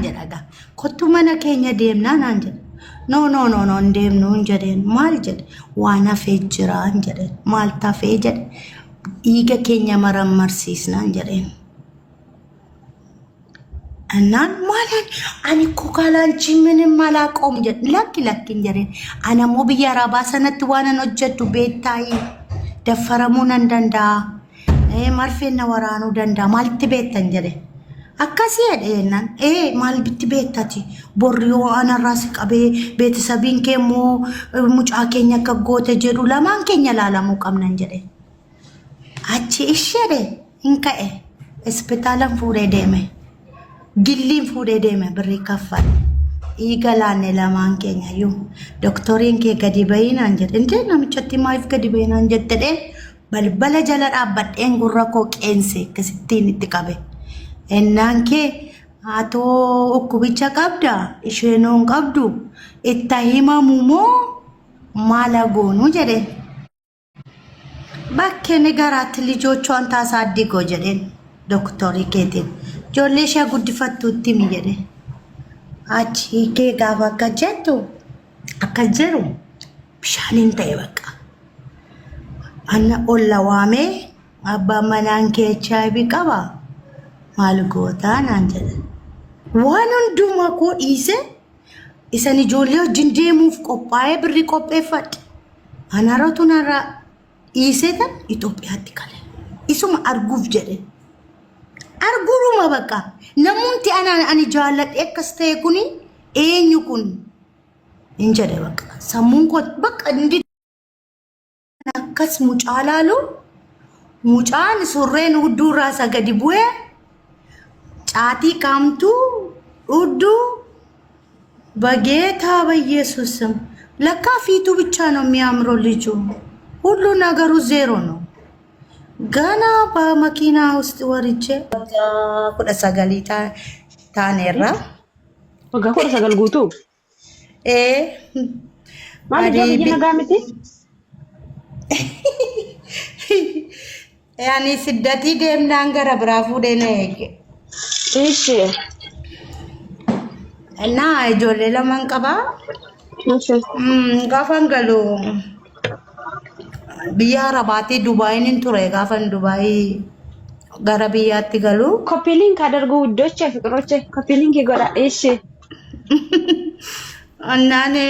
jedhaga kottu mana keenya deemnaa naan jedha no deemnu jedheen maal jedhe waan hafee jira jedheen maal tafee jedhe dhiiga keenya marammarsiisnaan jedheen annaan maalan ani kokaalaan chiminin malaaqoom jedhe lakkin jedheen ana moo biyya arabaa sanatti waan an hojjedhu beettaayi daffaramuu nan danda'a marfeen na waraanuu danda'a maalitti beettan jedhe akkasii jedheenan maal bitti beettati borriyoo anarraas qabee beetisabiin keemmoo mucaa keenya akka goote jedhu lamaan keenya laalamuu qabnan jedhe achi ishee hin ka'e hospitaalan fuudhee deeme gilliin fuudhee deeme birrii kaffal igalaane lamaan keenya iyyuu doktoriin kee gadi bayinaan jedhe intee namichatti maaliif gadi bayinaan jettedhe balbala jala dhaabbadheen gurra koo qeense akkasittiin itti qabe ennaan kee atoo ukkubicha qabda isheenoon qabdu itta himamu moo maala goonu jedhe bakkee garaatti lijochoon taasaaddigoo jedheen doktorii keetiin ijoollee ishee guddifattuutti mi jedhe achi kee gaafa akka jettu akka jiru bishaaniin ta'e bakka anna olla waamee abbaan manaan kee HIV qaba maal gootaa naan jedhe waan hundumaa koo dhiise isan ijoollee wajjin deemuuf qophaa'ee birrii qopheeffadhe anarratu narraa dhiiseetan Itoophiyaatti kale isuma arguuf jedhe arguruma bakka namoonni ani jaalladhe akkas ta'e kuni eenyu kun hin jedhe bakka sammuun koo bakka ndi akkas mucaa laalu mucaan surreen hudduurraa sagadi bu'ee caatii kaamtu uddu በጌታ በኢየሱስ ስም ለካ ፊቱ ብቻ ነው የሚያምረው ልጁ ሁሉ ነገሩ ዜሮ ነው ገና በመኪና ውስጥ ወርጄ ወደ ሰገሊታ ታኔራ ወጋ ወደ ሰገል ጉቱ ማለት የነጋምቲ ያኔ ስደቲ ደምና አንገረ ብራፉ ደነ እሺ እና ጆሌ ለማንቀባ እሺ ጋፋን ገሉ biya rabati Dubai nin ture gafan Dubai gara biyatti galu copy link adargu ውዶቼ ፍቅሮቼ copy link ይጎዳ እሺ annane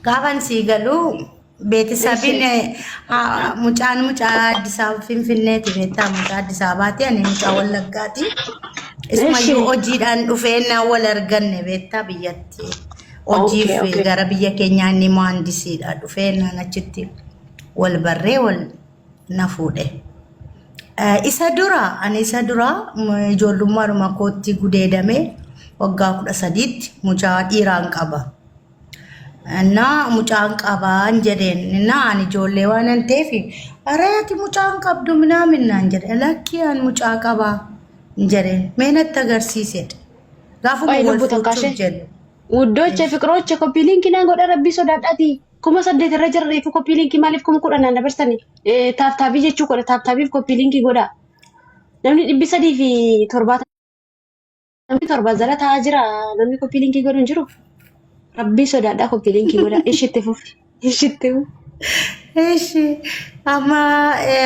gafan sigalu ቤተሰብን ሙጫን አዲስ አበባ ፊንፊኔት ቤታ ሙጫ አዲስ አበባቲ እኔ ሙጫ ወለጋቲ እስማዩ ኦጂዳን ዱፌና ወለርገን ቤታ ብያቲ ኦጂፍ gara biyya keenya ni muhandisiidha ዱፌና nachitti wal barree wal na fuudhe isa dura ijoollummaadhuma kootti gudeedame waggaa 13tti mucaa dhiiraan qaba እና ሙጫን ቀባን ጀደን እና አን ጆሌ ዋነን ቴፊ አራያቲ ሙጫን ቀብዱ ምናምን አንጀደ ለኪያን ሙጫ ቀባ እንጀደን መነት ተገርሲሰድ ጋፉ ወልፉ ጀል ውዶቼ ፍቅሮቼ ኮፒ ሊንክ ናን ጎዳ ረቢ ሶዳዳቲ ኩማ ሰደት ረጀር ሪፍ ኮፒ ሊንክ ማሊፍ ኩማ ቁዳና ነበርተኒ ታብታቢ ጀቹ ኮዳ ታብታቢ ኮፒ ሊንክ ጎዳ ነምኒ ዲቢሰዲ ፊ ቶርባታ ነምኒ ቶርባ ዘላ ታጅራ ነምኒ ኮፒ ሊንክ ጎዳ እንጅሩ ረቢ ሶዳዳ ኮፒ ሊንክ ጎዳ እሺትፉ እሺ አማ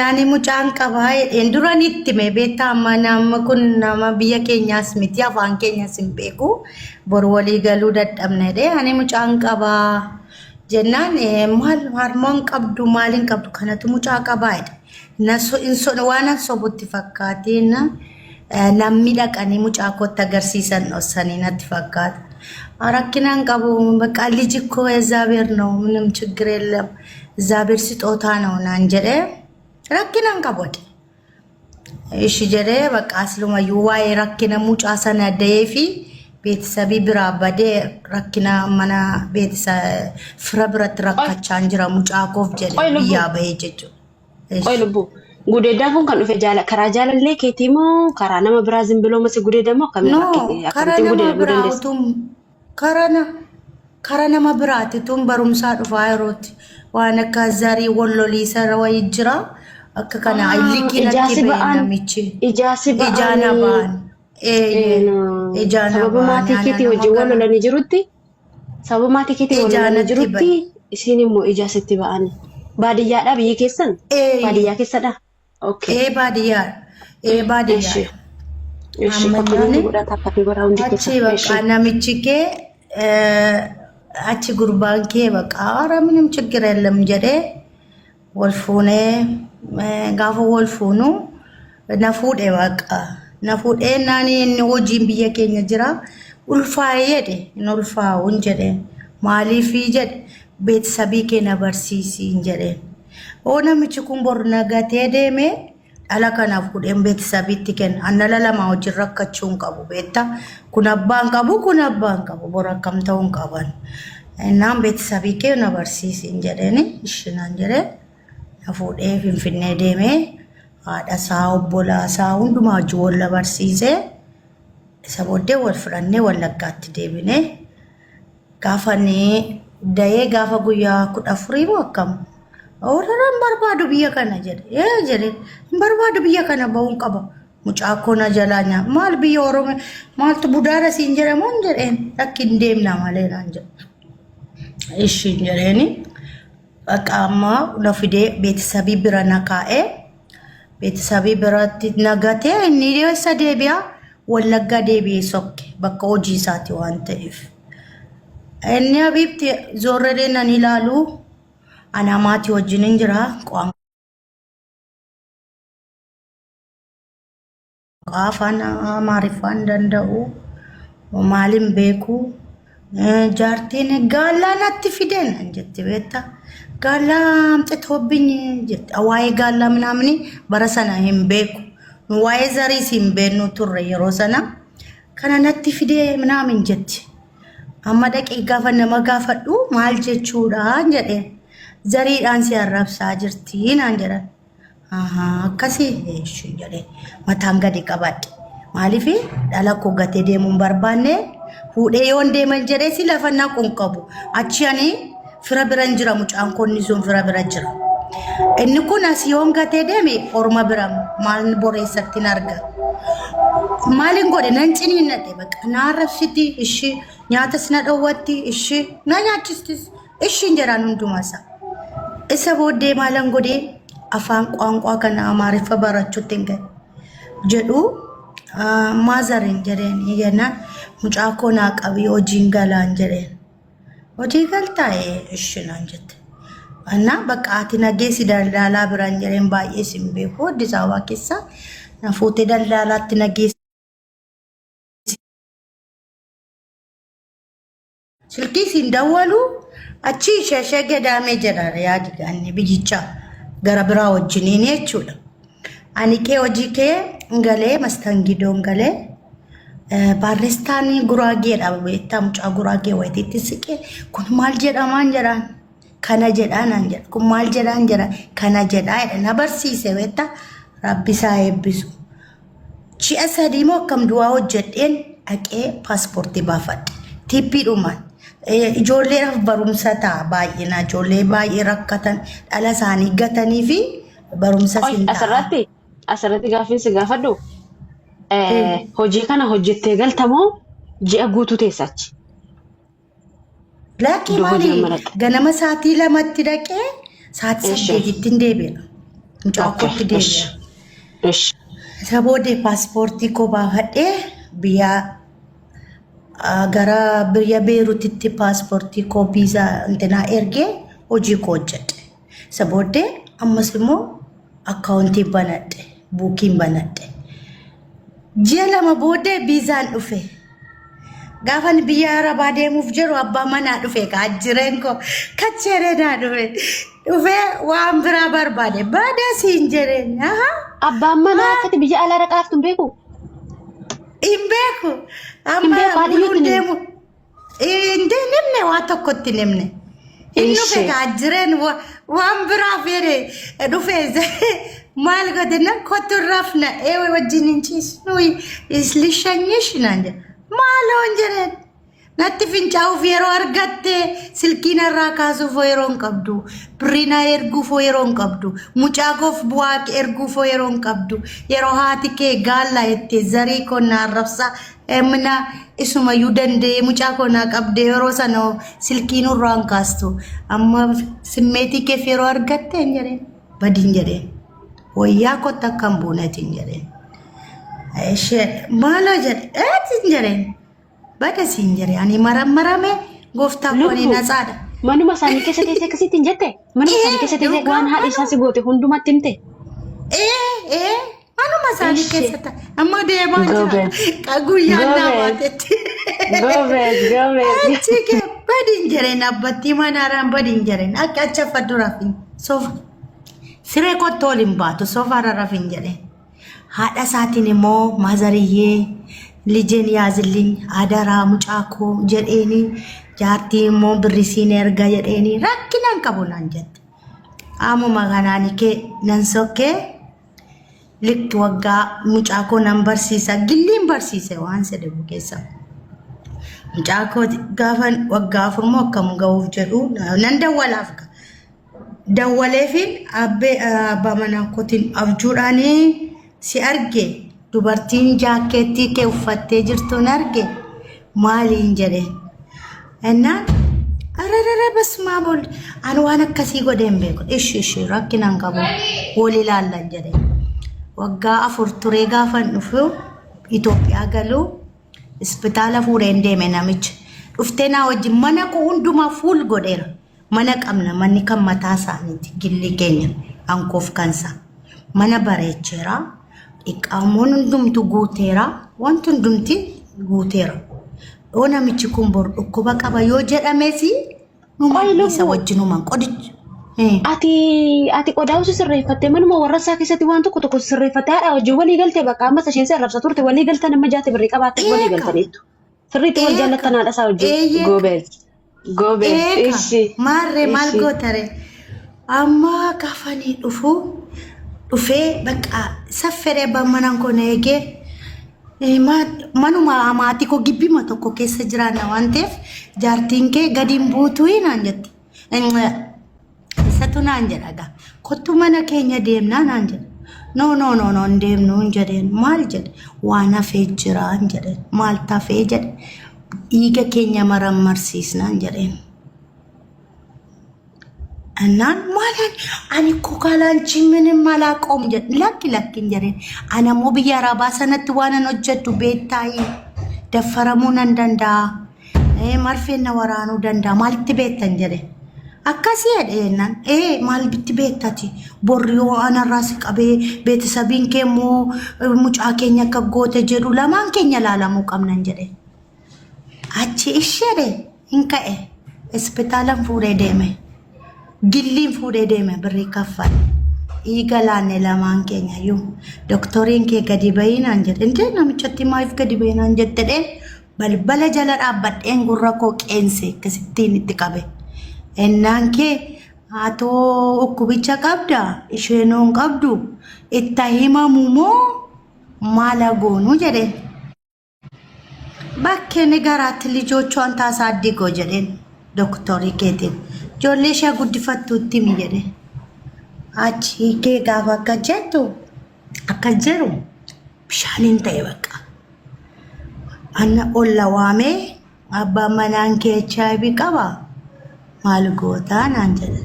አኒ ሙጫን ቀባይ እንዱራኒት ሜቤታ ማናም ኩን ናማ ቢያ ኬኛስ ሚቲ አፋን ኬኛስ ምቤኩ ቦርወሊ ገሉ ደደምነደ አኒ ሙጫን ቀባ ጀናን ማል ሃርሞን ቀብዱ ማሊን ቀብዱ ከነቱ ሙጫ ቀባይ ነሱ እንሶ ዋና ሶቡት ፈካቲና ናሚ ዳቀኒ ሙጫ ኮ ተገርሲሰን ወሰኒነት ፈካት አራኪናን ቀቡ በቃ ልጅ እኮ እግዚአብሔር ነው ምንም ችግር የለም እግዚአብሔር ስጦታ ነው ናንጀደ ራኪናን ቀቦት እሺ ጀደ በቃ አስሉማ ይዋይ ራኪና ሙጫ ሰነደይፊ ቤተሰቢ ብራበደ ራኪና ማና ቤተሰብ ፍረብረት ራካቻ እንጀራ ሙጫ ኮፍ ጀደ ያ በየጀቹ ቆይ ልቡ ጉዴ ዳፉን ከኑ ፈጃላ ከራጃለ ለከቲሞ ከራናማ ብራዚን ብሎ መስ ጉዴ ደሞ ከራና ብራውቱም ከራና ማብራቲቱም በሩምሳ ዱፋይሮት ዋነ ካዛሪ ወሎሊ ሰራው ይጅራ አከከና አይሊኪ ነቲ በእናሚቺ ኢጃሲ ኢጃናባን sababa maatii keetii wajjin wal lolanii jirutti sababa maatii keetii wal lolanii jirutti isin immoo ija sitti ba'anii baadiyyaadhaa biyyi keessan baadiyyaa keessadha. Okay. Baadiyyaa. Achi baqaa namichi kee achi gurbaan kee baqaa ኧረ ምንም ችግር የለም jedhee wal fuunee gaafa wal fuunu na fuudhee baqaa na fuudhee naani inni hojiin biyya keenya jira ulfaa'ee jedhe inni ulfaa'uun jedhee maaliifii jedhe beetsabii kee na barsiisii jedhee oo namichi kun bor nagatee deemee ala kanaaf kudhen beetsabiitti kenna annala lama hojii rakkachuun qabu beetta kun abbaan qabu bor akkam ta'uun qaban naan beetsabii kee na barsiisii jedheeni ishinaan jedhee na fuudhee Finfinnee deemee haadha isaa obbolaa isaa hundumaa hojii wal barsiisee isa booddee wal fudhannee Wallaggaatti deebinee gaafa dayee gaafa guyyaa 14 moo akkam Orang barbaadu biyya kana jedhe barbaadu biyya kana ba'uun qaba mucaa koona jalanya maal biyya Oromoo maaltu budaara siin jedhamuun jedheen rakkin deemna malee naan jedhe ishiin jedheeni baqaa amma na fidee beetsabii bira na kaa'ee beetsabii biratti nagatee inni dhiyeessa deebi'aa Wallaggaa deebi'ee sokke bakka hojii isaati waan ta'eef inni abiibti zoorree nan ilaalu ana maatii wajjin jira afaan Amaariffaan danda'u maalin beeku jaartiin gaallaa natti fideen jetti beetta gaallaa amxitoobbኝ jetti waa'ee gaallaa ምናምን bara sana hin beeku waa'ee zariis hin beeknu turre yeroo sana kana natti fidee ምናምን jetti amma dhaqee gaafa nama gaafadhu maal jechuudha jedhee zariidhaan si arrabsaa jirti naan jedhan akkasii ishiin jedhee mataan gadi qabadhe maaliifi dhala koo gatee deemuun barbaanne fuudhee yoon deeman jedhee si lafa naquun qabu achi ani fira biran jira mucaan koonni sun fira bira jira inni kun as yoon gatee deeme orma bira maal boreessatti narga maalin godhe nan ciniinnadhe baqa na arrabsiti ishii nyaatas na dhowwatti ishii na nyaachistis ishiin jedhaan hundumasaa isa booddee maalan godhe afaan ቋንቋ kana Amaariffa barachuutti hin gahe jedhu maazarin jedheen yennaan mucaa koo naa qabii hojiin galaan jedheen hojii galtaa'ee ishinaan jette anna bakka ati nageessi daldalaa biraan jedheen baay'ee sin beeku Addis Ababaa keessa na fuutee daldalaatti nageessi silkii siin dawwalu achi ishee gadaamee jedhara yaadi ganni biyyicha gara biraa wajjiniin jechuudha ani kee hojii kee ngalee mastangidoon galee barreestaanii guraageedha beektaa mucaa guraagee wayitiitti siqee kun maal jedhamaan jedhaan kana jedhaan jedha kun maal jedhaan jedha kana jedhaa jedha na barsiise beektaa rabbi isaa eebbisu ji'a sadii moo akkam du'aa hojjedheen dhaqee paaspoortii baafadhe tiippiidhumaan ijoolleedhaaf barumsa ta'a baay'ina ijoollee baay'ee rakkatan dhala isaanii gatanii fi barumsa siin ta'a. Asirratti gaaffiinsi gaafadhu hojii kana hojjettee galtamoo ji'a guutuu teessachi. Laakii maali ganama sa'aatii 2tti dhaqee sa'aatii 8tti hin deebi'u. Mucaa kootti deebi'a. Isa booddee paaspoortii koo baafadhee biyya gara biyya Beerutitti paaspoortii koo viizaa intinaa ergee hojii koo hojjedhe. Isa booddee ammas immoo akkaawuntii banadhe buukiin banadhe. Ji'a 2 booddee viizaan dhufe. Gaafa biyya Arabaa deemuuf jiru abbaa manaa dhufe kaajjireen koo kacheerenaa dhufe waan biraa barbaade baada siin jedheen. Abbaan manaa akkati biyya alaa dhaqaaftu hin beeku? Hin beeku. Amma buluun deemu nimne waa tokkotti nimne. Inni dhufe kaajjireen waan biraa fedhe dhufe maal godhe nan kottu rafna wajjin hin ciisnu lishanyish naan jedhe. Maaloon jedheen natti fincaa'uuf yeroo argatte silkiin irraa kaasuuf yeroo hin qabdu birriina erguuf yeroo hin qabdu mucaa koof bu'aa erguuf yeroo hin qabdu yeroo haati kee gaalla itti zarii konnaa arrabsa emna isuma yu dandee mucaa konnaa qabde yeroo sana silkiin irraa hin kaastu amma simmeetii kee yeroo argatte hin jedheen badin jedheen wayyaa kotta kan buunetiin jedheen maala jedhe hin jedheen bada siin jedhe ani marame gooftaa kooni nasaadha manuma isaanii keessa teessee akkasitti hin jette manuma isaanii keessa teessee waan haadha isaa si goote hundumatti himte manuma isaanii keessa amma deemaa jira qaguyyaan naabatetti gobees badin jedheen abbatti manaaraan badin jedheen akka acha faddurafin sofa siree kottool hin baatu sofaarra rafin jedheen haadha isaatiin immoo maazariyyee lijen yaazilin adara mucaako jedheeni jaartii immoo birrisiin erga jedheeni rakkinan qabunan jette amuma kanaani kee nan sokkee likki waggaa mucaako nan barsiisa gilliin barsiise waan sedebu keessa mucaako gaafan waggaa afurmoo akkam ga'uuf jedhu nan dawwalaaf dawwaleefin abbaa manaa kootiin abjuudhaanii si arge dubartiin jaakeettii kee uffattee jirtuun arge maaliin jedhe ennaan ararara basmaa bol an waan akkasii godheen beeku ishi rakkinaan qabu wal ilaallan jedhe waggaa afur turee gaafan dhufu Itoophiyaa galuu ispitaala fuudheen deeme namichi dhuftee naa wajjin mana koo hundumaa fuul godheera mana qabna manni kan mataa isaaniiti gilli keenya ankoof kansa mana bareecheera iqaamoon hundumtu guuteera wanti hundumti guuteera oo namichi kun bor dhukkuba qaba yoo jedhameesi numa isa wajjinumaan qodichi ati qodaa'uusi sirreeffattee manuma warra isaa keessatti waan tokko sirreeffattee haadha wajjin walii galtee bakka ammas isheen si arrabsa turte walii galtan amma jaate birrii qabaatte walii galtaniittu sirriitti wal jaallattan haadha isaa wajjin gobees ishi maarree maal gootare amma kaafanii dhufee bakka saffere bamanan kone ege manuma maatii ko gibbima tokko keessa jiraanna waan ta'eef jaartiin kee gadiin buutuu naan jetti isatu naan jedhaga kottu mana keenya deemnaa naan jedha no deemnu hin jedheen maal jedhe waan hafee jira hin jedheen maal tafee jedhe dhiiga keenya marammarsiisnaan jedheen annaan maalan ani kokaalaan chiminin mala qoom jedhe lakkin jedheen ana moo biyya arabaa sanatti waan an hojjedhu beettaayi daffaramuu nan danda'a marfeen na waraanuu danda'a maalitti beettan jedhe akkasii jedheennan maalitti beettati borriyoo anarraa si qabee beetisabiin kee immoo mucaa keenya akka goote jedhu lamaan keenya laalamuu qabnan jedhe achi ishedhe hin ka'e ispitaalan fuudhee deeme gilliin fuudhee deeme birrii kaffal igalaanne lamaan keenya iyyuu doktoriin kee gadi bayinaan jedhe indee namichatti maaliif gadi bayinaan jettedheen balbala jala dhaabbadheen gurra koo qeense akkasittiin itti qabe ennaan kee haatoo ukkubicha qabda isheenoon qabdu itta himamu moo maala goonuu jedheen bakkeen garaatti lijochoon taasaaddigoo jedheen doktorii keetiin ijoollee ishee guddifattuutti mi jedhe achi kee gaafa akka jettu akka jiru bishaaniin ta'e bakka anna olla waamee abbaan manaan kee HIV qaba maal gootaa naan jedhe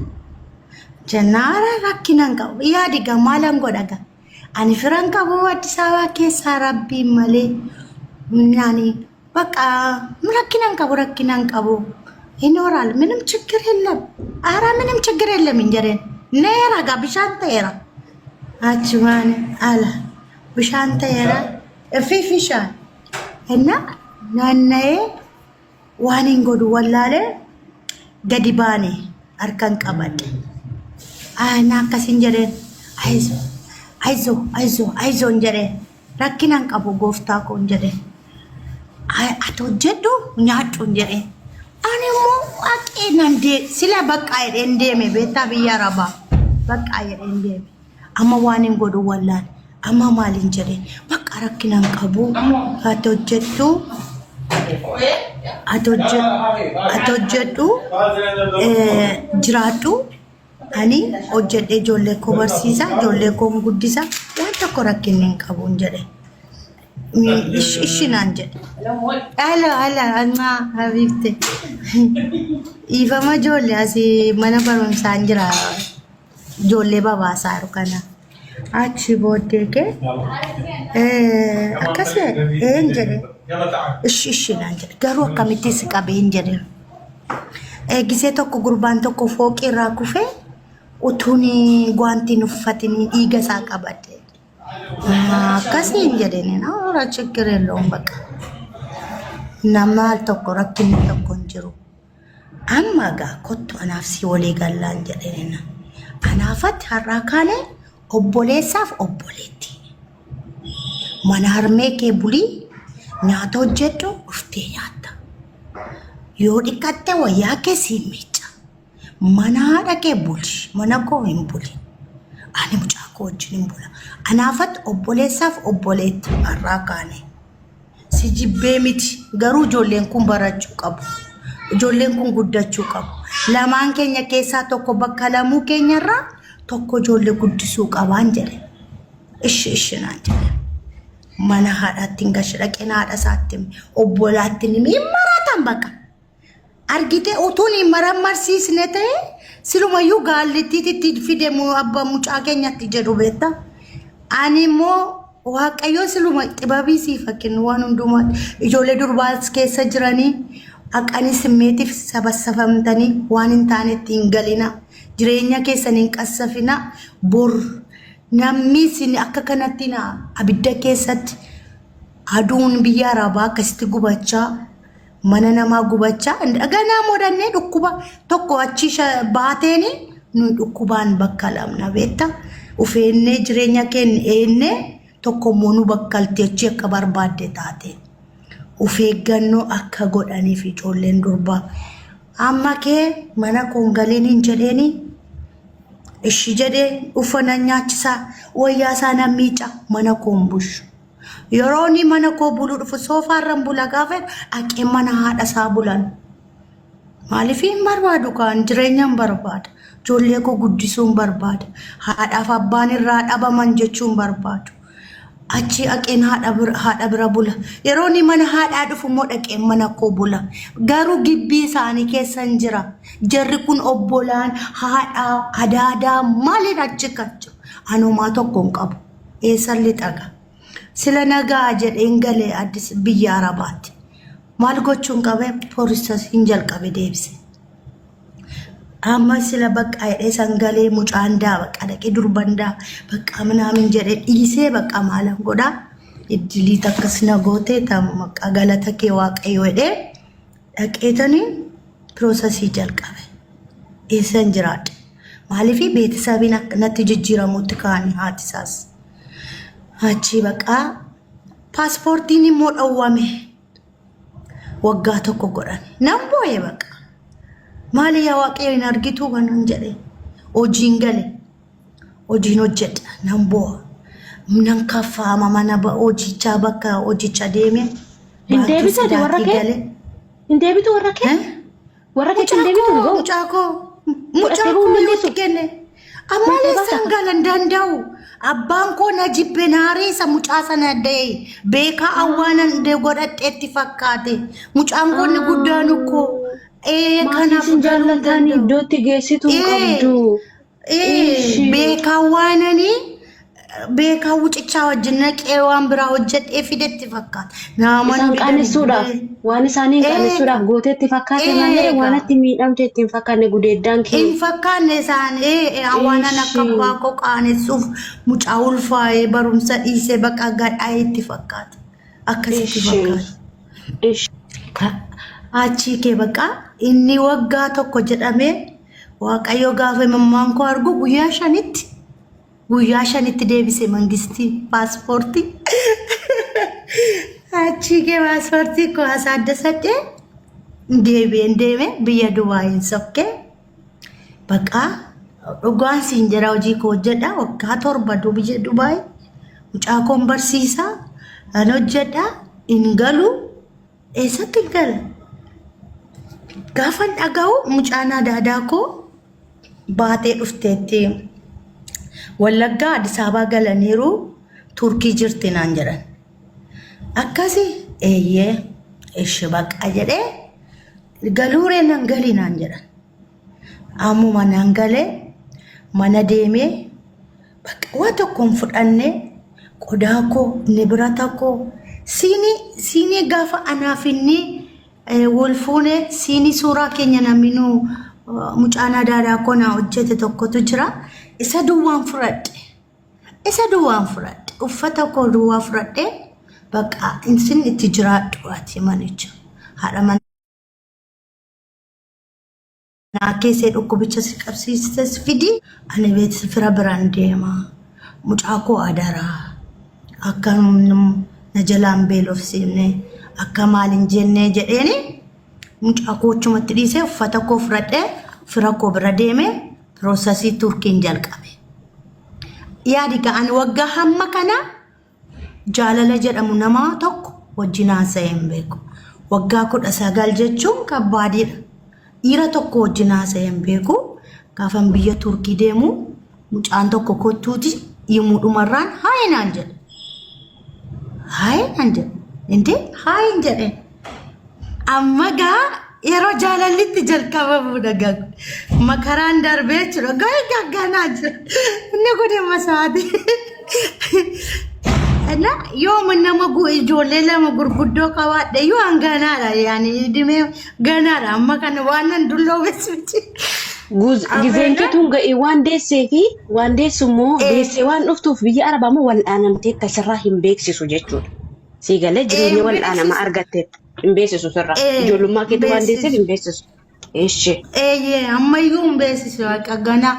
jennaara rakkinan qabu yaadiga maalan godhaga ani firan qabu Addis Ababaa keessaa rabbiin malee naani bakka rakkinan qabu ይኖራል ምንም ችግር የለም አራ ምንም ችግር የለም እንጀረን ነራ ጋ ብሻንተ የራ አችማን አላ ብሻንተ የራ እፊፊሻ እና ናናዬ ዋኒን ጎዱ ወላለ ገዲባኔ አርከን ቀበድ አና ከሲንጀረን አይዞ እንጀረን ረኪናን ቀቡ ጎፍታ ኮ እንጀረን አቶ ጀዶ ኛጩ እንጀረን አንሞ አቄናንዴ ስለ በቃ እንደሜ ቤታ ቢያራባ በቃ እንደሜ አማዋኔን ጎዶ ወላል አማማሊን ጀሬ በቃ ረኪናን ቀቡ አተጀቱ atojjedhu jiraadhu ani hojjedhee ijoollee koo barsiisa ijoollee koo guddisa waan tokko rakkinni hin qabuun jedhe ishinaan jedhe ala habiibte ifama ijoollee asii mana barumsaan jira ijoollee babaasaa jiru kana achi booddee kee akkasii een jedhe ishinaan jedhe garuu akkamitti si qabee hin jedhe gisee tokko gurbaan tokko fooqii irraa kufee utuun gwaantiin uffatanii dhiiga isaa qabate akkasii hin jedheen ora chikkireelloon baqa nama tokko rakkinni tokko hin jiru amma gaa kottu anaaf si walii gallaan jedheen anaafatti har'aa kaane obboleessaaf obboleetti mana harmee kee bulii nyaata hojjedhu dhuftee nyaatta yoo dhiqatte wayyaa kee siin miicca mana haadha kee buli mana koo hin buli ani mucaa koo wajjin hin bula anaafatti obboleessaaf obboleetti har'aa kaane si jibbee miti garuu ijoolleen kun barachuu qabu ijoolleen kun guddachuu qabu lamaan keenya keessaa tokko bakka lamuu keenyarraa tokko ijoollee guddisuu qabaan jedhe ishinaan jedhe mana haadhaatti hin gashi dhaqeen haadha isaatti obbolaatti hin maratan baqa argite utuun hin marammarsiisne ta'e silumayyuu gaallittiitti fidemu abbaa mucaa keenyatti jedhu beekta ani immoo waaqayyo siluma xibabii siif kennu waan hundumaa ijoollee durbaas keessa jiranii aqanii simmeetiif sabassafamtanii waan hin taanetti hin galina jireenya keessan hin qassafina bor namni sin akka kanatti na abidda keessatti aduun biyya arabaa akkasitti gubachaa mana namaa gubachaa ganaa modannee dhukkuba tokko achi baateeni nu dhukkubaan bakka lamna beekta ufeennee jireenya keenya eennee tokko immoo nu bakkalti achi akka barbaadde taate ufeeggannoo akka godhaniif ijoolleen durbaa amma kee mana koongaliin hin jedheeni ishi jedhee uffana nyaachisaa wayyaa isaa namicha mana koon bushu yeroo ni mana koo buluu dhufu soofaarran bula gaafa aqee mana haadha isaa bulan maaliif hin barbaadu kaan jireenyaan barbaada ijoollee koo guddisuun barbaada haadhaaf abbaan irraa dhabaman jechuun barbaadu achi aqeen haadha bira bula yeroo ni mana haadhaa dhufu immoo dhaqeen mana koo bula garuu gibbii isaanii keessan jira jarri kun obbolaan haadhaa adaadaa maaliin achi kachu anumaa tokko hin qabu eessan lixaga sila nagaa jedheen galee addis biyya arabaatti maal gochuun qabe poolisas hin jalqabe deebise amma sila bakka jedhee sangalee mucaan daa bakka dhaqee durbandaa bakka minaamin jedhee dhiisee bakka maalan godhaa iddilii takkas na gootee tamma galata kee waaqayyo jedhee dhaqeetanii piroosasii jalqabe eessan jiraadhe maaliifii beetisabiin natti jijjiiramutti kaanii haatisaas achi bakka paaspoortiin immoo dhowwame waggaa tokko godhan nan boo'e bakka maali yaa waaqayyo hin argitu kanan jedhe hojiin gale hojiin hojjedha nan boo'a nan kaffaama mana hojichaa bakka hojicha deeme hin deebisate warra kee hin deebitu warra kee hin deebitu mucaakoo yoo kenne ammalee sangalan danda'u abbaan koo na jibbe naariisa mucaa sana dee beekaa awwaanan dee godhadheetti fakkaate mucaan koo ni guddaan koo kanaaf jaallatanii iddootti geessitu qabdu beekaa waananii beekaa wucichaa wajjin naqee waan biraa hojjedhee fidetti fakkaata isaan qaanessuudhaaf waan isaanii qaanessuudhaaf gooteetti fakkaate malee waan itti miidhamte ittiin fakkaanne gudeeddaan kee hin fakkaanne isaan awwaanan akka baakoo qaanessuuf mucaa ulfaa'ee barumsa dhiisee bakka gadhaa'ee itti fakkaata akkasitti fakkaata achi kee bakka inni waggaa tokko jedhamee waaqayyo gaafa mammaan koo argu guyyaa shanitti deebise mangistii paaspoortii achi kee paaspoortii koo asaaddasadhee deeme biyya Dubaayin sokkee bakka dhugaan siin jira hojii koo hojjedha waggaa 7 biyya Dubaay mucaa koon barsiisaa an hojjedha hin galu eessatti hin gala Gaafan dhaga'u mucaan adaadaa koo baatee dhufteetti Wallaggaa Addis Ababaa galaniiru Turkii jirti naan jedhan. Akkasii eeyyee ishi baqa jedhee galuuree nan galii naan jedhan. Ammuma nan galee mana deemee baqa waa tokkoon fudhannee qodaa koo nibirata koo siinii gaafa anaaf inni wal fuune siinii suuraa keenya naminuu mucaan adaadaa koo na hojjete tokkotu jira. Isa duwwaan fudhadhe uffata koo duwwaa fudhadhe baqa insin itti jiraadhu ati manicha haadha manaa keessee dhukkubicha si qabsiistes fidi ani beetis fira biraan deema mucaa koo adaraa akka na jalaan beelofsiifne akka maalin jennee jedheeni mucaa koo chumatti dhiisee uffata koo fudhadhe fira koo bira deeme Prosesii Turkiin jalqabe. Yaadi ga'an waggaa hamma kana jaalala jedhamu nama tokko wajjin haasa'ee hin beeku. Waggaa 19 jechuun kabbaadidha. Dhiira tokko wajjin haasa'ee hin beeku. Gaafan biyya Turkii deemu mucaan tokko kottuuti yemmuu dhumarraan haayinaan jedhe. Haayinaan jedhe. Indee haayin jedhe. Amma gaa yeroo jaalallitti jalqabamu dhagaa makaraan darbee jira gagganaa jira inni godhe masaati ana yoom nama ijoollee lama gurguddoo qabaadhe yoo hanganaadha yaani dhimee ganaadha amma kana waan nan dulloo beeksiti Gizeen keetuun ga'ee waan deessee fi waan deessummoo deessee waan dhuftuuf biyya Arabaa moo wal'aanamtee akkasirraa hin beeksisu jechuudha. Siigalee jireenya wal'aanama argatteetta. Beesisu sirra ijoollummaa keetti waan deesseef hin beesisu. Eeshi. Ammayyuu hin beesisu gana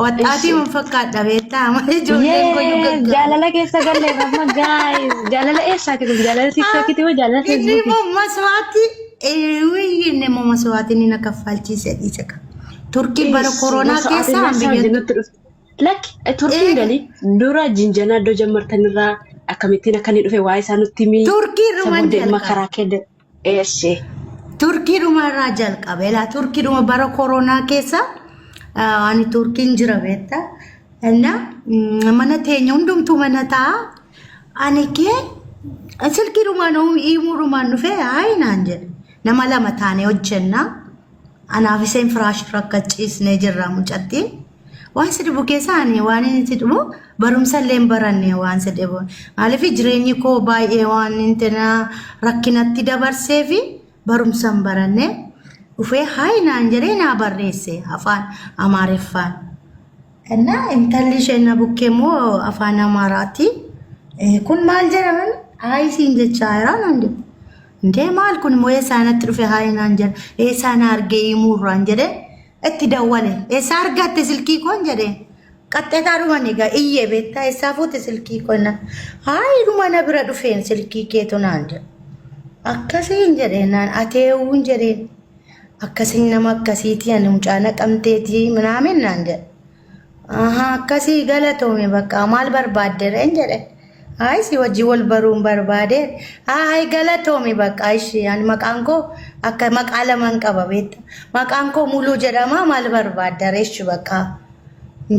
waxxaatii man fakkaadha beektaa amma ijoolleen koyyuu gaggaa. Jaalala keessa galle amma guys jaalala eessaa kitu jaalala tiktokitti moo jaalala feesbuukii. Inni moo maswaati inni moo maswaati ni na kaffalchiise dhiise ka. Turkii bara koronaa keessa biyya. Lakki Turkiin galii dura jinjanaa iddoo jammartanirraa akkamittiin akkanii dhufe waa isaa nutti himi. Turkii rumaan jalqabe. Eessi. Turkii rumarraa jalqabe la Turkii ruma bara koronaa keessa ani Turkiin jira beekta. Enna mana teenya hundumtuu mana ta'a. Ani kee silkii rumaan hiimuu rumaan dhufe haayinaan jedhe. Nama lama taanee hojjenna. Anaaf iseen firaash rakkachiisnee jirra mucattiin. Waan sidhibu keessaani waan inni sidhibu barumsa illee baranne waan sidhibu. Maaliif jireenyi koo baay'ee waan intina rakkinatti dabarsee fi barumsa baranne dhufee haayinaan jedhee naa barreesse afaan Amaariffaan. Enna intalli isheen na bukkee immoo afaan Amaaraati. Kun maal jedhaman haayisiin jechaa jira naan jedhe. Indee maal kun immoo eessaanatti dhufe haayinaan jedhe eessaan argee himuurraan jedhe. Itti dawwale eessa argatte silkii koon jedhe qaxxeetaa dhuman egaa iyyee beektaa eessaa fuute silkii koon hayi dhumana bira dhufeen silkii keetu naan jedhe akkasiin jedheen naan ateewuun jedheen akkasiin nama akkasiitii ani mucaa naqamteetii minaamin naan jedhe akkasii galatoome bakka maal barbaaddeera hin jedhe hayi si wajji wal baruun barbaade hayi galatoome bakka ishee ani maqaan koo akka maqaa lamaan qaba beekta maqaan koo muluu jedhama maal barbaaddeera ishee bakka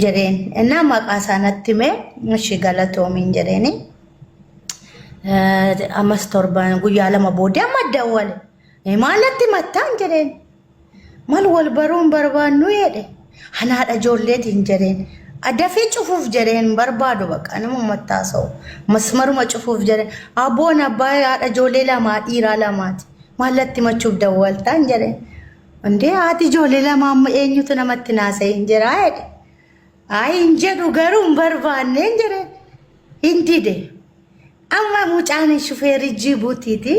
jedheen enna maqaa sanatti mee ishee galatoome jedheeni amas torban guyyaa lama boodee amma dawwale maalatti mattaan jedheen maal wal baruun barbaannu jedhe hanaadha ijoolleetiin jedheen adafee cufuuf jedheen barbaadu bakka nama mattaasa'u masmaruma cufuuf jedheen abboon abbaa haadha ijoollee lama dhiiraa lamaati maalatti machuuf dawwaltaan jedheen indee haati ijoollee lama amma eenyutu namatti naasa'e hin jiraa jedhe ayi hin jedhu garuu hin barbaanne hin jedheen hin dide amma mucaan shufeerii Jibuutiiti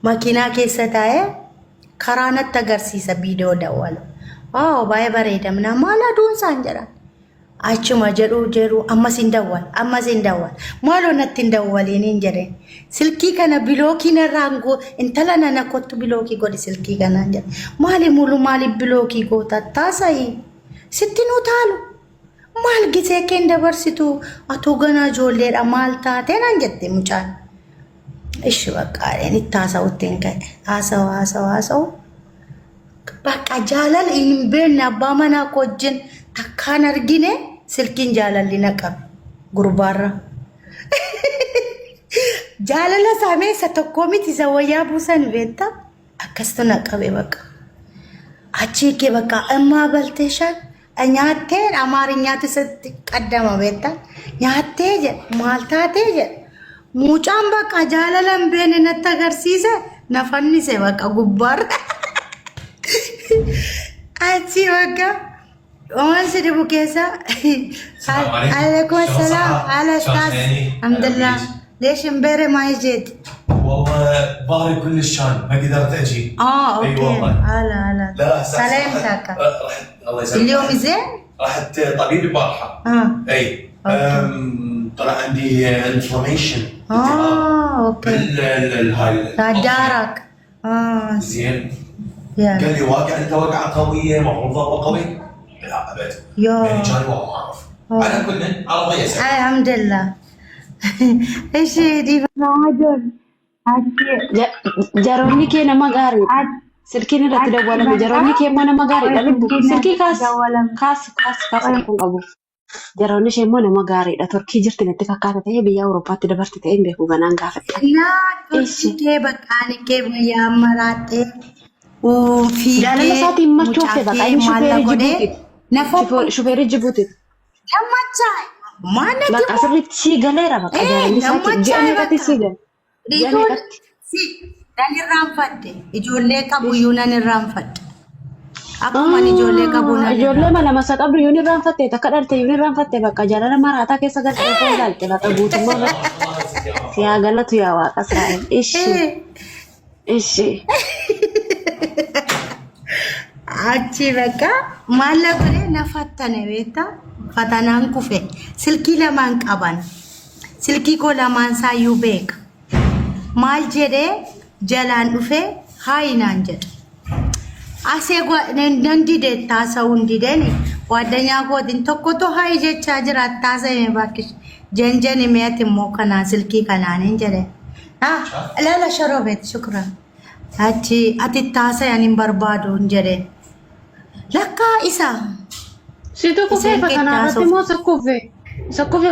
makiinaa keessa taa'ee karaa natti agarsiisa viidiyoo dawwala baay'ee bareeda mina maal aduun isaan jedhan achuma jedhu ammas hin dawwal maaloo natti hin dawwaliin hin jedheen silkii kana bilookii narraan intala nana kottu bilookii godhi silkii kanaan jedhe maali mulu maali bilookii goota taasa'ii sitti nu taalu maal gisee keen dabarsitu atoo ganaa ijoolleedha maal taatee naan jette mucaan ishi baqqaadheen itti haasa'utti hin ka'e haasa'u Bakka jaalal hin beekne abbaa manaa wajjin takkaan argine silkiin jaalalli naqabe gurbaarra. Jaalala saameessa tokko miti isa wayyaa buusan beektaa akkasitti naqabe bakka. Achii kee bakka ammaa balteeshaan nyaattee Amaariyyaatti sitti qaddama beektaa nyaattee jedha maal taatee jedha. Mucaan bakka jaalala hin beekne natti agarsiise na fannise bakka gubbaarra. Achii bakka waan si dhibu keessa alaikum assalam ala ustaz alhamdulillah ليش امبارح ما جيت؟ والله ظهري كلش شان ما قدرت اجي. اوكي. اي والله. هلا لا سلامتك. رحت الله يسلمك. اليوم زين؟ رحت طبيب البارحه. اي طلع عندي انفلاميشن. اوكي. هاي دارك. زين. يا قال لي واقع انت وقعه قويه المفروض ضربه قوي. لا ابد. يعني كان والله ما اعرف. على كل الله يسلمك. الحمد لله. ايش دي راجل جاروني كي نما غاري سلكين لا تدولا جاروني كي ما نما غاري لبو سلكي كاس كون ابو جاروني شي ما نما غاري دا تركي جرت نت فكاتا تي بيا اوروبا تدبرت تي بيكو غنان غافت لا تشكي بكاني كي يا مراتي وفي جالا ساتي ما تشوفي بقى اي شوفير جيبوتي لما تشاي ما ندي بقى صرت شي غليرا بقى جاروني ساتي جاني كاتي سيجن Dani ramfadde ijoollee qabu yuunan irraanfadde akkuma ijoollee qabu nan ijoollee mala masa qabdu yuun irraanfatte takka dhalte yuun irraanfatte bakka jaalala maraataa keessa galtee foon galte bakka guutummaa yaa galatu yaa waaqa Israa'el ishi achi bakka maalla godhe nafattane beekta fatanaan kufe silkii lamaan qaban silkii koo lamaan saayyuu beeka maal jedhee jalaan dhufe haayinaan jedhe asee nan dide taasa'uun dideni waaddanyaa kootiin tokkotu haayi jechaa jira taasa'ime bakkish jenjen himeet immoo kanaa silkii kanaaniin jedhe ilaala sharoobeet shukran achi ati taasa'an hin barbaaduun jedhe lakkaa isa situ kufee fatanaarratti moo sakkufee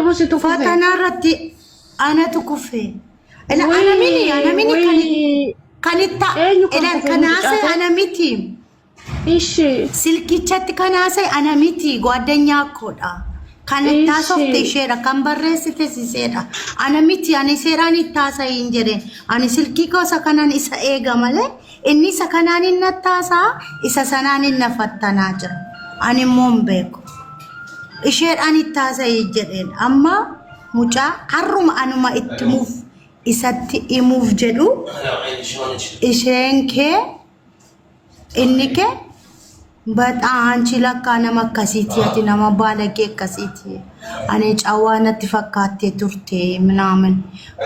moo situ kufee fatanaarratti anatu kufee ila anamini kanita ila kanase anamiti ishi silkichatti kanase anamiti ጓደኛ koda kanita softe shera kan barreessite siseedha anamiti ani seeraan ittaasa hin jedhe ani silkii kosa kanan isa eega malee inni isa kanaan hin nattaasa isa sanaan hin nafattanaa jira ani immoo hin beeku isheedhaan ittaasa hin jedheen amma mucaa harruma anuma itti muuf isatti imuuf jedhu isheen kee inni kee በጣም አንቺ ለካ nama akkasiiti ati nama baalagee akkasiiti ani cawaa natti fakkaatee turte ምናምን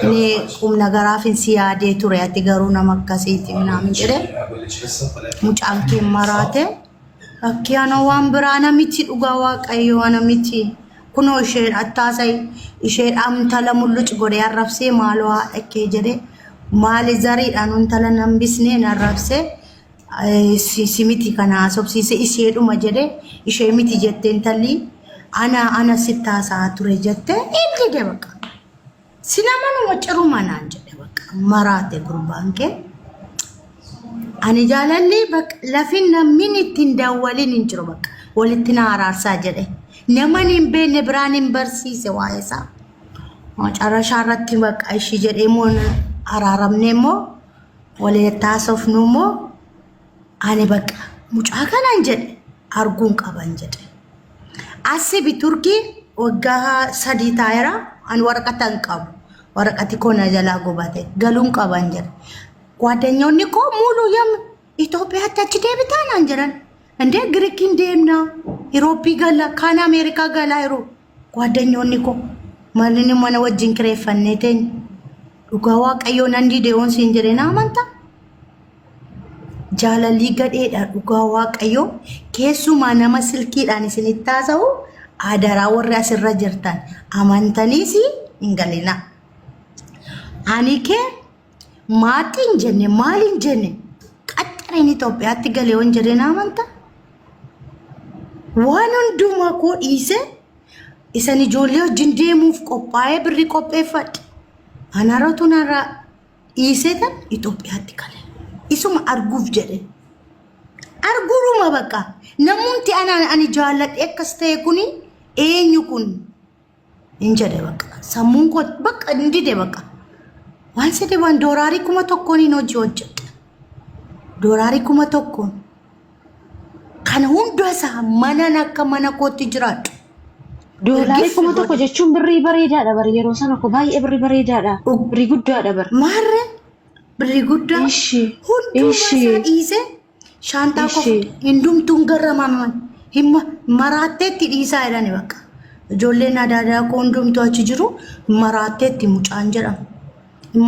እኔ ቁም ነገራፍን ሲያዴ ቱሬ ati garuu nama akkasiiti ምናምን jedhe mucaan kee maraate akkiyaana waan biraa namichi dhugaa waaqayyo namichi kunoo isheen attaasay isheen amtala mulluc godhe arrabsee maaloo haadhakkee jedhe maali zariidhaan untala nambisnee narrabsee simiti kana sobsiise isheedhuma jedhe ishee miti jette intalli ana sittaasaa ture jette inni de bakka sinamanuma ciruma naan jedhe bakka maraate gurbaan kee ani jaalalli bakka lafin namni ittiin daawwalin hin jiru bakka walitti na araarsaa jedhe naman hin beekne biraan hin barsiise waa'ee isaa macarashaa irratti bakka ishii jedhee moo araaramne moo walitti haasofnu moo ani bakka mucaa kanaan jedhe arguun qaban jedhe asibi turkii waggaa 3 taayira an waraqatan qabu waraqati kona jalaa gubate galuun qaban jedhe ጓደኞonni ko ሙሉ የም ኢትዮጵያ ታች ደብታን አንጀራን እንደ ግሪክ እንደምና ኢሮፒ ገላ ካና አሜሪካ ገላ ይሩ ጓደኞonni ko ማንን ማነ ወጅን ክሬፈነቴን ዱጋዋ ቀዮና እንዲ ዴውን ሲንጀሬና ማንታ jaalalli gadheedha dhugaa waaqayyo keessumaa nama silkiidhaan isinitti haasa'u adaraa warri asirra jirtan amantaniis hin galina ani kee maatiin jenne maaliin jenne qaxxare inni Itoophiyaatti galee waan jedheen amanta. Waan hundumaa koo dhiise isan ijoollee wajjin deemuuf qophaa'ee birrii qopheeffadhe. Anaratu narraa dhiisee tan Itoophiyaatti galee. Isuma arguuf jedhe. Arguruma bakka. Namoonni ani jaalladhe akkas ta'e kuni eenyu kun? Hin jedhe bakka. Sammuun koo bakka hin dide bakka. Waan sedhe waan doolaarii 1,000 hin hojjedhe. Doolaarii 1,000. Kan hunda isaa mana akka mana kootti jiraadhu. Doolaarii 1,000 jechuun birrii bareedaadha bar yeroo sana ko baay'ee birrii bareedaadha. Birrii guddaadha bar. Maarre birrii guddaa. Hunduma isaa dhiise shaantaa koo hindumtuun garramaman himma maraatteetti dhiisaa jedhani bakka. Ijoolleen adaadaa koo hundumtuu achi jiru maraatteetti mucaan jedhama.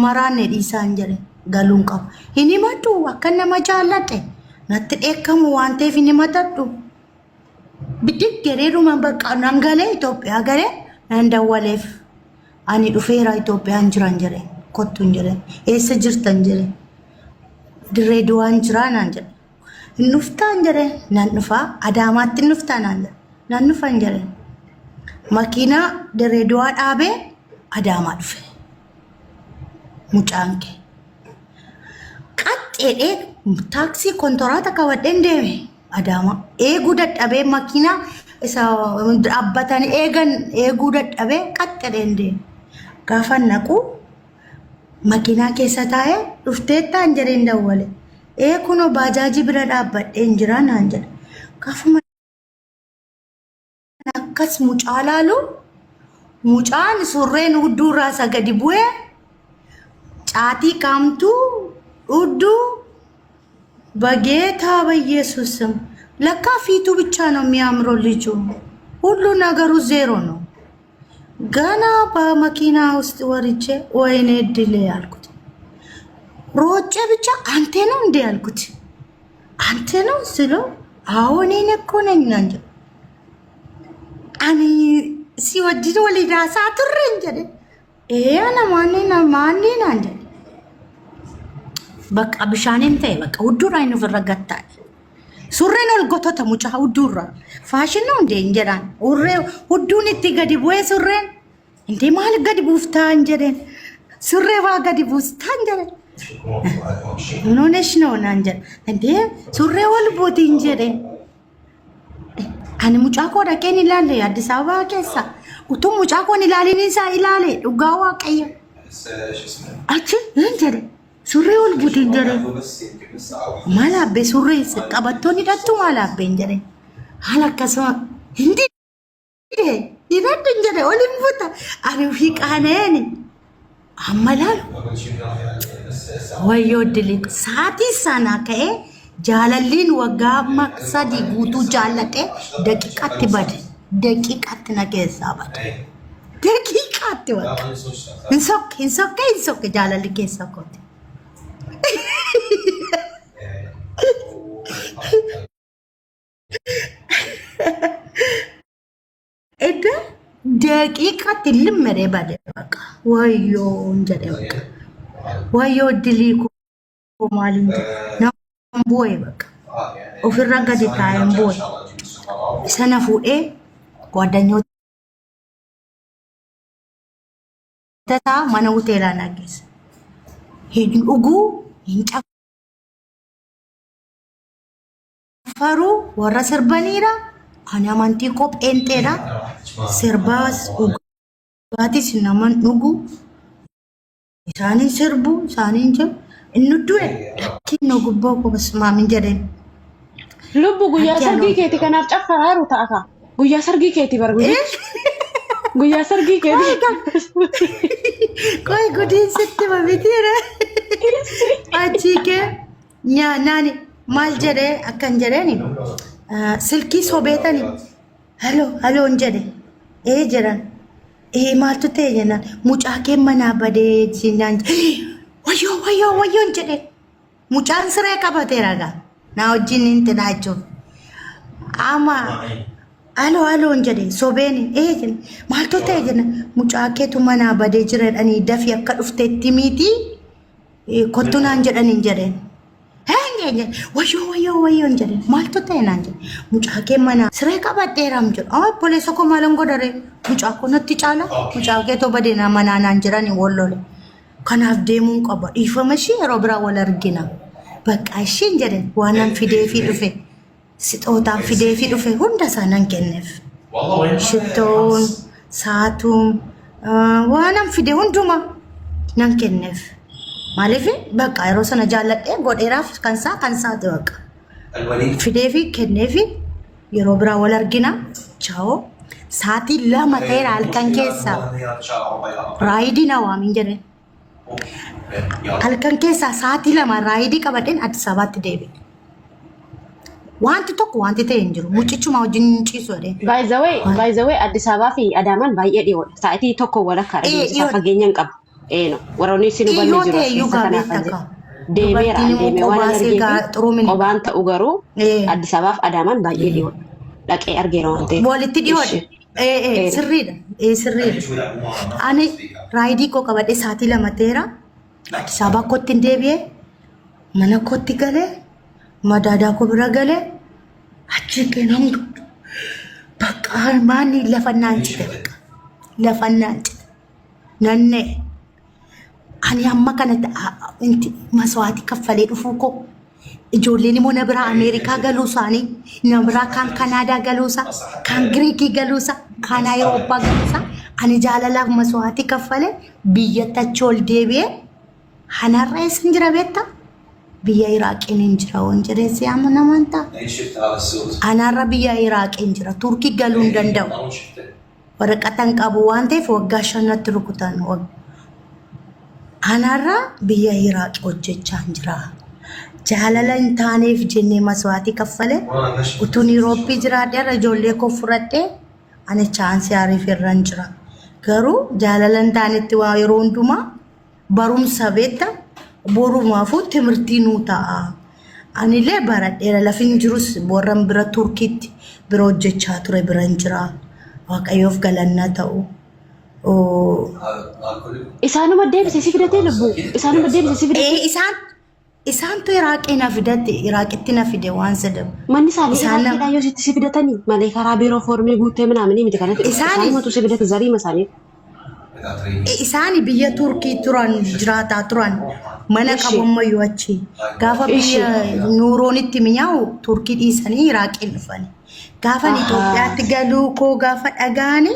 Maraanne dhiisaa hin jedhe galuun qaba. Hin himadhu akka nama jaalladhe. Natti dheekkamu waan ta'eef hin himadhu. Bidik gereeduma bakka nan galee Itoophiyaa galee nan dawwaleef. Ani dhufeera Itoophiyaan jiran jedhe. Kottu hin jedhe. Eessa jirtan jedhe. Dirree duwaan jiraa naan jedhe. Hin dhuftaan jedhe. Nan dhufaa. Adaamaatti hin dhuftaa naan jedhe. Nan dhufan jedhe. Makiinaa dirree duwaa dhaabee Adaamaa dhufe. Mucaan kee. Qaxxeedhee taaksii kontoraata qabadheen deeme Adaamaa. Eeguu dadhabee makiinaa isa dhaabbatanii eeguu dadhabee qaxxeedheen deeme. Gaafa naqu makiinaa keessa taa'ee dhufteettaan jedheen dawwale. Kunoo baajaajii bira dhaabbadheen jira naan jedhe. Gaafa akkas mucaa laalu mucaan surreen hudduurraa isa gadi bu'ee caatii kaamtuu hudduu በጌታ በኢየሱስ ስም ለካ ፊቱ ብቻ ነው የሚያምረው ልጁ ሁሉ ነገሩ ዜሮ ነው። ገና በመኪና ውስጥ ወርጄ ወይኔ እድሌ ያልኩት ሮጬ ብቻ አንተ ነው እንዴ ያልኩት አንተ ነው ስለው አዎ እኔ እኮ ነኝ እንጂ አኒ ሲወድድ ወሊዳ ሳትር እንጂ አና ማንና እንጂ በቃ ብሻኔን ተይ በቃ ውዱራ አይኑ ፍረጋታ ሱሬን ወልጎቶተ ሙጫ ውዱራ ፋሽን ነው እንዴ እንጀራን ውሬ ውዱን እቲ ገዲ ቦይ ሱሬን እንዴ ማል ገዲ ቡፍታ እንጀረን ሱሬ ባ ገዲ ቡስታ እንጀረን ኖነሽ ነው ናንጀ እንዴ ሱሬ ወልቦት እንጀረን አን ሙጫ ኮ ደቀን ይላል አዲስ አበባ ከሳ ኡቱ ሙጫ ኮን ይላልን ሳ ይላል ዱጋዋ ቀየ አቺ እንጀረን Surree ol buutiin jedhe maal abbee surree qabattoonni hidhattu maal abbee hin jedhe haala akkasuma hin dide hidhadhu hin jedhe ol hin buuta ani ofii qaaneeni amma laalu wayyoo dilii saatii sana ka'ee jaalalliin waggaa amma 3 guutuu jaalladhe daqiiqatti bade daqiiqatti na keessaa bade daqiiqatti waggaa hin sokke jaalalli keessa kooti. Eda daqiiqa tilmere bade baka wayo njade baka wayo dilii ko malin na boy baka ofirra gadi taa'en boy sana fuudhee ጓደኞታ mana hoteelaa nageessa hin dhuguu hin faru warra sirbaniira ani amantii qopheenteedha sirbaas dhugaatis naman dhugu isaanin sirbu isaanin jiru inni du'e kinno gubboo ko basmaamin jedhen lubbu guyyaa sargii keeti kanaaf caffaraaru ta'a guyyaa sargii keeti barbaade guyyaa sargii keeti koy godin sitti babitira achike nya nani mal jede akan jedeni silki sobetani hello njede jedhan maaltu ta'e jennaan mucaa kee manaa badee jennaan wayyoo njede mucaan siree qabateera gaa na wajjin inti dhaachuuf ama alo njede sobeeni jenna maaltu ta'e jennaan mucaa keetu manaa badee jiredhanii dafii akka dhufteetti miti kottu naan jedhaniin jedheen keenya wayyoo jedhe maaltu ta'e naan jedhe mucaa kee mana siree qabadheeram jedhu obboleessa koo maalan godhare mucaa koo natti caala mucaa kee too badeenaa manaa naan jedhani wallole kanaaf deemuun qaba dhiifama ishee yeroo biraa wal argina bakka isheen jedhe waanan fideefii dhufe sixootaan fideefii dhufe hunda isaanan kenneef shittoon saatuun waanan fide hunduma nan kenneef maaliif bakka yeroo sana jaalladhee godheeraaf kan saate bakka fideefii kenneefi yeroo biraa wal argina ciao saatii lama ta'eera halkan keessa raayidii na waamin jedhe halkan keessa saatii lama raayidii qabadheen Addis Ababaatti deebi'e. Wanti tokko wanti ta'e hin jiru. Mucichuma wajjin ciisu jedhee. By the way Addis Ababaa fi Adaamaan baay'ee dhiyoodha. Sa'aatii tokko walakkaa isa fageenyaan qaba. No. Waraabni isin hubanne jiru. Deemee waan argeef qobaan ta'u garuu Addis Ababaa fi Adaamaan baay'ee dhiyoodha. Dhaqee argeera waan ta'eef. Walitti dhiyoodha. Sirriidha. Sirriidha. Ani raayidii koo qabadhee sa'aatii lama ta'eera. Addis Ababaa kootti hin deebi'ee mana kootti galee madaadaa koo bira galee achi keenan bakka maani lafannaan cite bakka lafannaan cite nanne ani amma kanatti inti maswaati kaffalee dhufuu koo ijoolleen immoo na biraa Ameerikaa galuu isaanii na biraa kan Kanaadaa galuusa kan Giriikii galuusa kan Awurooppaa galuusa ani jaalalaaf maswaati kaffalee biyyatti achi ol deebi'ee hanarra isin jira beektaa biyya Iraaqiin hin jira waan jedheesi amma namanta anarra biyya Iraaqiin jira Turkii galuu hin danda'u waraqatan qabu waan ta'eef waggaa 5tti rukutan anarra biyya Iraaqi hojjechaa hin jira jaalala hin taaneef jennee maswaati kaffale utuun Irooppii jiraadheera ijoollee koo fudhadhee ani chaansii ariif irra hin jira garuu jaalala hin taanetti waa yeroo hundumaa barumsa beekta borumaafuu timirtii nuu ta'a. Anillee baradheera lafin jirus warran bira Turkiitti bira hojjechaa ture bira hin jira. Waaqayyoof galannaa ta'u. Isaanuma deebisee si fidatee lubbu. Isaanuma deebisee si fidatee. Isaantu Iraaqii na fidate Iraaqitti na fide waan sadam. Manni isaanii Iraaqiidhaa yoo sitti si fidatanii malee karaa biiroo foormii guuttee minaaminii miti kanatti. Isaanumatu si fidate zarii masaanii. Isaani biyya Turkii turan jiraataa turan mana qabammayyuu achi gaafa biyya nuuroonitti mi'aawu Turkii dhiisanii Iraaqiin dhufani gaafa Itoophiyaatti galuu koo gaafa dhagaani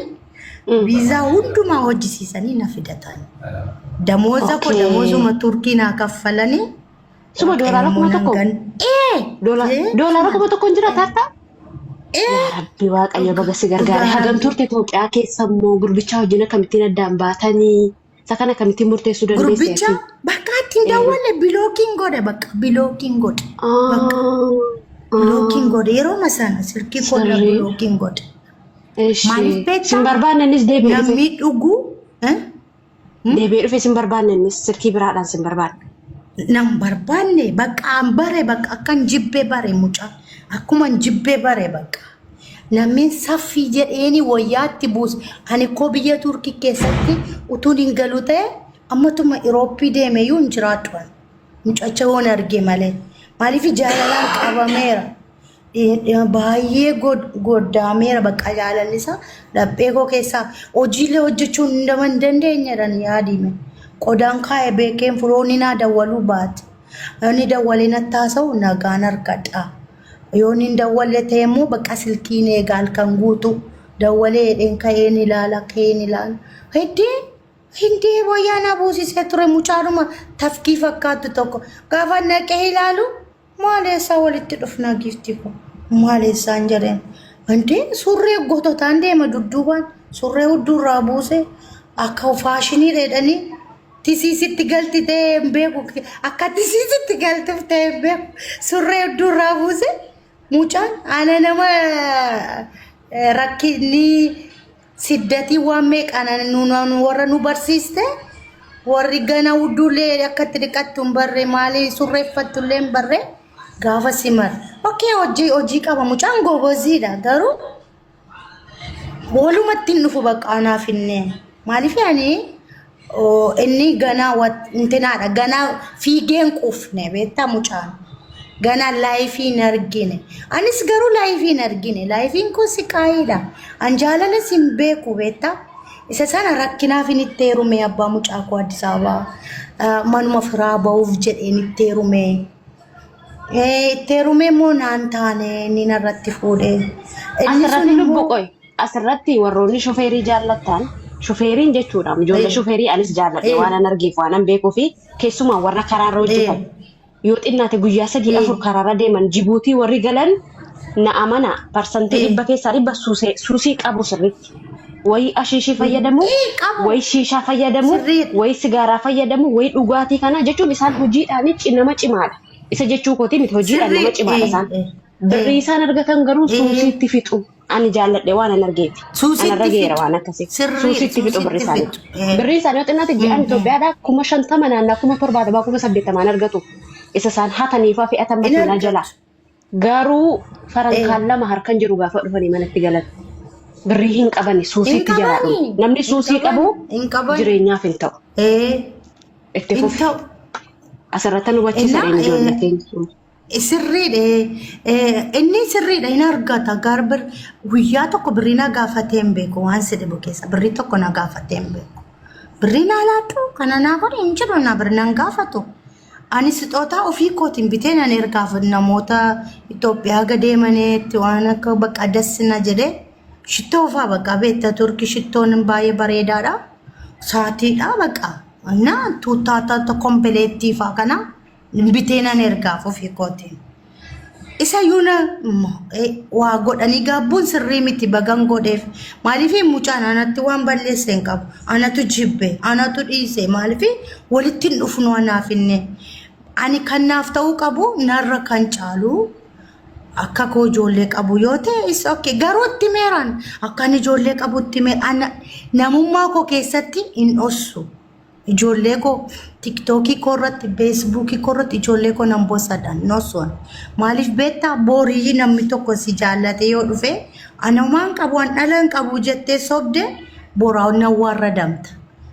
viizaa hundumaa hojjisiisanii na fidatan damooza koo damoozuma Turkii naa kaffalanii suma doolaara kuma tokko doolaara kuma tokko hin jira taata Rabbi waaqayyo baga si gargaare hagam turte Itoophiyaa keessa immoo gurbicha wajjin akkamittiin addaan baatanii isa kana akkamittiin murteessuu dandeesseeti? Gurbicha bakka ittiin daawwalle bilookiin godhe bakka bilookiin godhe. Bilookiin godhe yeroo masana sirkii kolla bilookiin godhe. Maaliif beektaa? Sin barbaanne innis deebi'ee dhufe. Namni dhuguu. Deebi'ee dhufe sin barbaanne innis sirkii biraadhaan sin barbaanne. Nam barbaanne bakka an bare bakka akkan jibbee bare mucaa. Akkuma jibbee bare bakka namni saffii jedheeni wayyaatti buus ani koo biyya Turkii keessatti utuun hin galu ta'e ammatuma Irooppii deemeyyuu hin jiraatu mucacha waan arge malee maaliif jaalalaan qabameera baay'ee goddaameera bakka jaalallisa laphee koo keessaa hojiilee hojjechuun hin dandeenyedhan yaadime qodaan kaa'e beekeen firoonni naa dawwaluu baate inni dawwalee nattaasa'u nagaan argadha. Yooni dawwalee teemu bakka silkiin eegal kan guutu dawwalee dhen ka'een ilaala hindi wayyaana buusisee ture mucaadhuma tafkii fakkaatu tokko gaafa naqee ilaalu maaleessaa walitti dhufna gifti ko maaleessaan jedheen hindi surree gototaan deema dudduubaan surree hudduurraa buuse akka faashinii dheedhanii tisiisitti galti ta'ee hin beeku akka tisiisitti galtuuf ta'ee hin beeku surree hudduurraa buuse. Mucaan ana nama rakkinni siddatii waan meeqaan warra nu barsiiste warri gana hudduulee akkatti dhiqattu hin barre maali surreeffattu illee hin barre gaafa simar. Okkee hojii qaba mucaan goboziidha garuu walumatti hin dhufu bakka anaaf inneen maaliif yaani inni ganaa intinaadha ganaa fiigeen quufne beektaa mucaan. Gana laayifiin argine. Anis garuu laayifiin argine. Laayifiin kun si qaayidha. An jaalala sin beeku beektaa. Isa sana rakkinaaf inni itti heerume abbaa mucaa koo Addis Ababaa. Manuma firaa ba'uuf jedheen itti heerume. Itti heerume moo naan taane inni narratti fuudhee. Asirratti lubbu qoy. Asirratti warroonni shofeerii jaallattan. Shofeeriin jechuudha. Ijoollee shofeerii anis jaalladhe waan an argeef waan an beekuu fi keessumaa warra karaarra hojjetan. Yoo xinnaate guyyaa 3-4 karaarra deeman Jibuutii warri galan na amana parsantii 100 keessaa 100 suusii qabu sirriitti. Wayi ashiishii fayyadamu, wayi shiishaa fayyadamu, wayi sigaaraa fayyadamu, wayi dhugaatii kana jechuun isaan hojiidhaan nama cimaadha. Isa jechuu kooti miti hojiidhaan nama cimaadha isaan. Birrii isaan argatan garuu suusiitti fixu. Ani jaalladhe waan an argeeti. Ana rageera waan akkasii. Suusiitti fixu birrii isaanii. Birrii isaanii yoo xinnaate ji'aan Itoophiyaadhaa 50 naannaa 70 80 argatu. Isa isaan hataniifaa fe'atan makiinaa jala. Garuu farankaan lama harkan jiru gaafa dhufanii manatti galan. Birrii hin qabani suusiitti jalaadhu. Namni suusii qabu jireenyaaf hin ta'u. Itti fufu. Asirratti nu hubachiisa ijoollee keenya. Sirriidha. Inni sirriidha hin argata garbir guyyaa tokko birrii na gaafatee hin beeku waan sidhibu keessa birrii tokko na gaafatee hin beeku. Birrii na laatu kana naa godhe hin jiru na birrii na gaafatu. Ani sixootaa ofii kootiin bitee nan ergaaf namoota Itoophiyaa gadeemaneetti waan akka bakka dassina jedhee shittoo fa'aa bakka beektaa turkii shittoon baay'ee bareedaadha. Saatiidha bakka. Naa tuutaata kompileettii fa'aa kana. Bitee nan ergaaf ofii kootiin. Isa yuuna waa godhanii gaabbuun sirrii miti bagan godheef. Maaliif mucaan anatti waan balleesse hin qabu. Anatu jibbe, anatu dhiise. Maaliif walitti hin dhufnu anaaf inni. Ani kan naaf ta'uu qabu narra kan caalu akka koo ijoollee qabu yoo ta'e is okay. Garuu itti meeraan akkan ijoollee qabu itti meeraan namummaa koo keessatti hin dhossu. Ijoollee koo TikTokii korratti, Facebookii korratti ijoollee koo nan bosaadhaan nosoon. Maaliif beektaa boorii namni tokko si jaallate yoo dhufe anamaan qabu an dhalaan qabu jettee sobde boraawwan nan warradamta.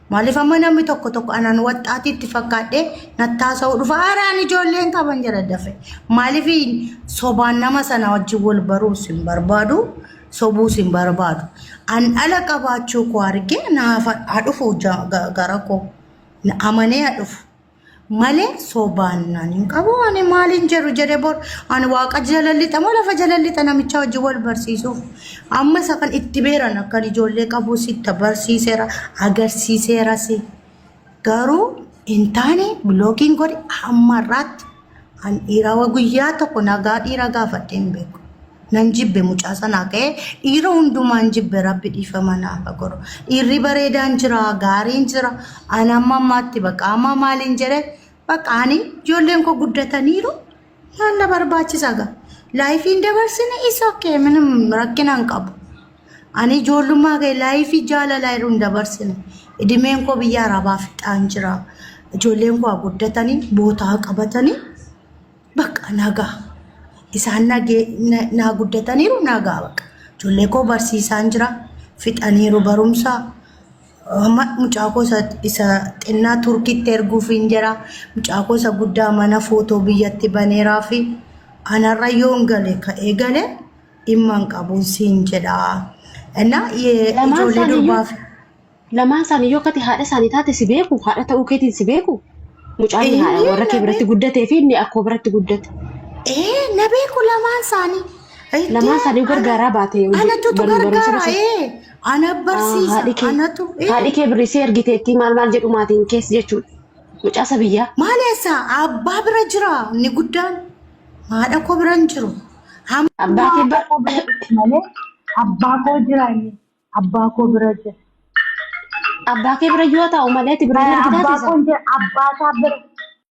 Maaliif amma namni tokko anan waxxaatiitti fakkaadhee nattaasa'uu dhufa haaraan ijoolleen qaban jedha dafe. Maaliif sobaan nama sana wajjin wal baruus hin barbaadu, sobuus hin barbaadu. An dhala qabaachuu koo argee naaf dhufu gara koo. Amanee dhufu malee sobaan nan hin qabu ani maaliin jedhu jedhee bor ani waaqa jalallixa moo lafa jalallixa namicha wajjin wal barsiisuuf amma isa kan itti beeran akkan ijoollee qabu sitti barsiiseera agarsiiseera si garuu hin taane bilookiin godhe hammarraatti an dhiira guyyaa tokko nagaa dhiira gaafadhee hin beeku. Nan jibbe mucaa sanaa ka'ee dhiira hundumaan jibbe rabbi dhiifama naaf godhu. Dhiirri bareedaan jira gaariin jira ani amma ammaatti bakka amma maaliin jedhe bakka ani ijoolleen koo guddataniiru yaalla barbaachisa gaa. Laayifiin dabarsine is okay minim rakkina hin qabu. Ani ijoollummaa ka'e laayifii jaalalaa hin dabarsine. Idimeen koo biyya Arabaa fixaan jira. Ijoolleen koo guddatanii bootaa qabatanii bakka nagaa. Isaan naa guddataniiru nagaa bakka. Ijoollee koo barsiisaan jira. Fixaniiru barumsa. Mucaa koo isa xinnaa Turkiitti erguuf hin jira. Mucaa koo isa guddaa mana footoo biyyatti baneeraa fi anarra yoon gale ka'ee gale dhimma hin qabuun siin jedha. Ijoollee durbaaf. Lamaan isaanii yoo kati haadha isaanii taate si beeku haadha ta'uu keetiin si beeku. Mucaan haadha warra kee biratti guddatee fi inni akkoo biratti guddate. Na beeku lamaan isaanii. Lamaan isaanii gargaaraa baatee anatu gargaara ana barsiisa anatu haadhi kee birrisee ergiteetti maal jedhu maatiin keessa jechuudha. Mucaasa biyyaa. Maaleessa abbaa bira jira inni guddaan haadha koo bira hin jiru. Abbaa koo jira inni abbaa koo bira jira. Abbaa kee bira yoo ta'u malee itti bira ergitaati. Abbaa koo jira abbaa isaa bira.